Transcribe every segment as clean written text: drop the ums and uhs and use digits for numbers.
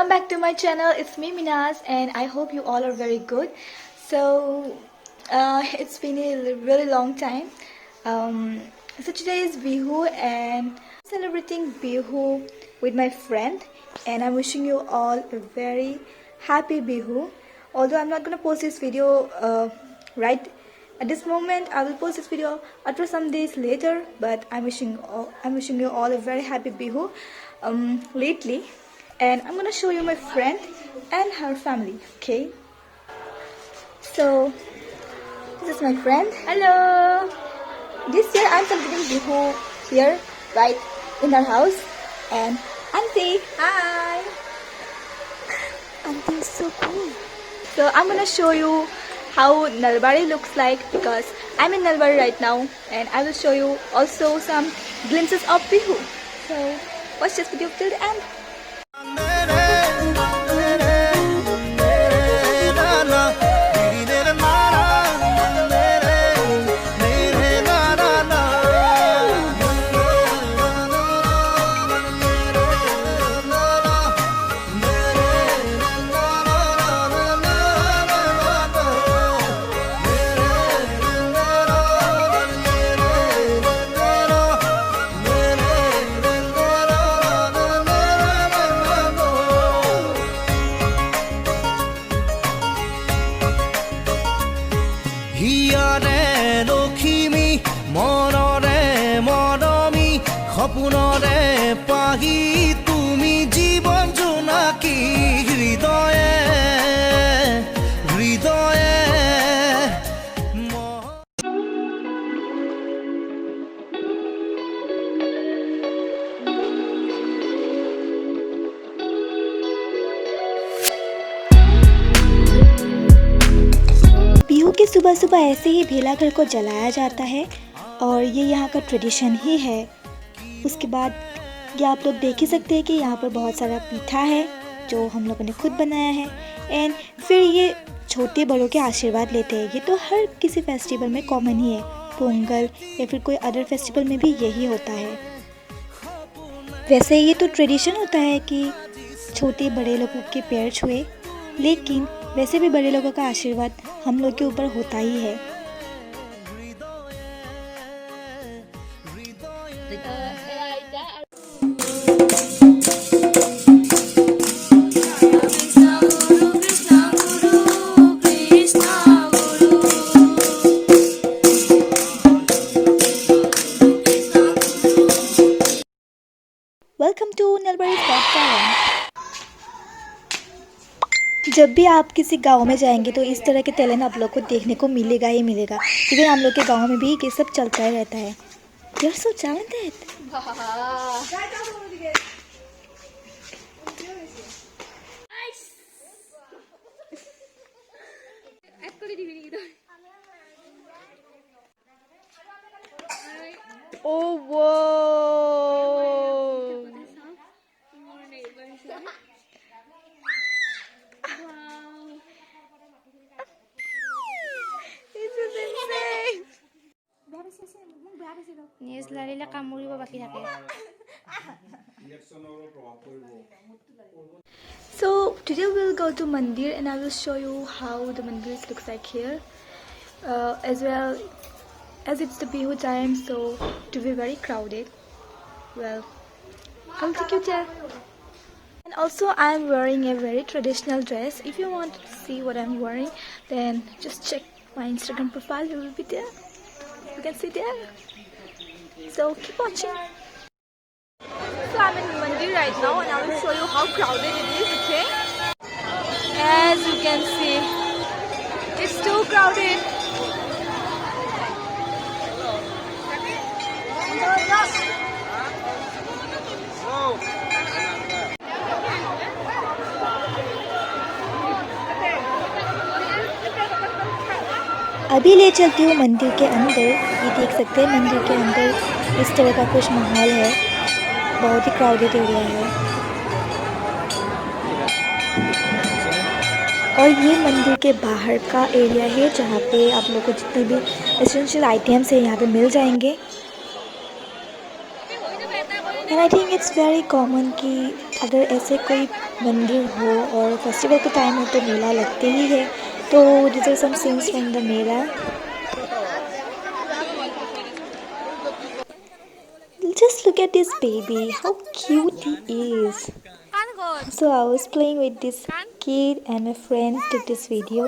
Welcome back to my channel. It's me Minhas, and I hope you all are very good. So it's been a really long time. So today is BIHU and I'm celebrating BIHU with my friend, and I'm wishing you all a very happy BIHU. Although I'm not gonna post this video right at this moment, I will post this video after some days later. But I'm wishing you all a very happy BIHU lately. And I'm gonna show you my friend and her family. Okay, so this is my friend. Hello. This year I'm celebrating BIHU here, right in our house. And Auntie, hi. Auntie is so cool. So I'm gonna show you how NALBARI looks like, because I'm in NALBARI right now, and I will show you also some glimpses of BIHU. So watch this video till the end. সপোনৰে পাহি তুমি জীবন জোনাকি হৃদয়ে হৃদয়ে BIHU की सुबह सुबह ऐसे ही भेला घर को जलाया जाता है, और ये यहाँ का ट्रेडिशन ही है। उसके बाद ये आप लोग देख ही सकते हैं कि यहाँ पर बहुत सारा पीठा है जो हम लोगों ने खुद बनाया है। एंड फिर ये छोटे बड़ों के आशीर्वाद लेते हैं। ये तो हर किसी फेस्टिवल में कॉमन ही है, पोंगल या फिर कोई अदर फेस्टिवल में भी यही होता है। वैसे ये तो ट्रेडिशन होता है कि छोटे बड़े लोगों के पैर छुए, लेकिन वैसे भी बड़े लोगों का आशीर्वाद हम लोग के ऊपर होता ही है। Welcome to Nalbari garden. जब भी आप किसी गांव में जाएंगे तो इस तरह के टैलेंट आप लोग को देखने को मिलेगा ही मिलेगा। इवन हम लोग के गांव में भी ये सब चलता ही रहता है। You are so talented. Oh whoa! This is insane. Yes, লাৰিলে কামুৰিব বাকি থাকে। So today we'll go to mandir, and I will show you how the mandir looks like here. As well as it's the BIHU time, so it will be very crowded. Well, I'll take you there. And also I'm wearing a very traditional dress. If you want to see what I'm wearing, then just check my Instagram profile. It will be there. You can see there. So keep watching. So I'm in mandir right now, and I will show you how crowded it is. Okay, as you can see, it's too crowded. अभी ले चलती हूँ मंदिर के अंदर। ये देख सकते हैं मंदिर के अंदर इस तरह का कुछ माहौल है। बहुत ही क्राउडेड एरिया है। और ये मंदिर के बाहर का एरिया है जहाँ पे आप लोगों को जितने भी एसेंशियल आइटम्स है यहाँ पे मिल जाएंगे। And I think it's very common कि अगर ऐसे कोई मंदिर हो और फेस्टिवल के टाइम हो तो मेला लगते ही है. तो these are some scenes from the Mela. Just look at this baby, how cute he is. So I was playing with this kid and my friend took this video.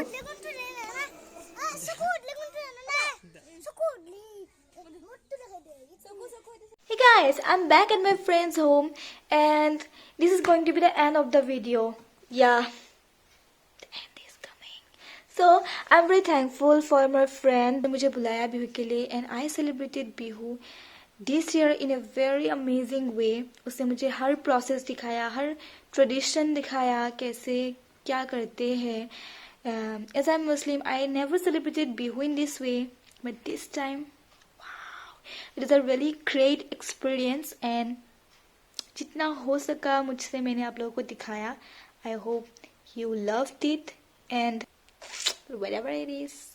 Hey guys, I'm back at my friend's home and this is going to be the end of the video. Yeah, the end is coming. So I'm very thankful for my friend मुझे बुलाया बिहू के लिए and I celebrated Bihu this year in a very amazing way. उसने मुझे हर process दिखाया, हर tradition दिखाया, कैसे क्या करते हैं. As I'm Muslim, I never celebrated Bihu in this way, but this time it is a really great experience and जितना हो सका मुझसे मैंने आप लोगों को दिखाया. I hope you loved it and whatever it is,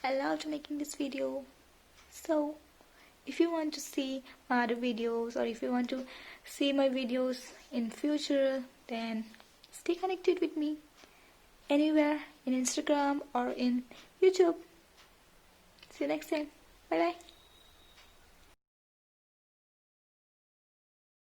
I loved making this video. So if you want to see my other videos or if you want to see my videos in future, then stay connected with me anywhere in Instagram or in YouTube. See you next time. Bye bye.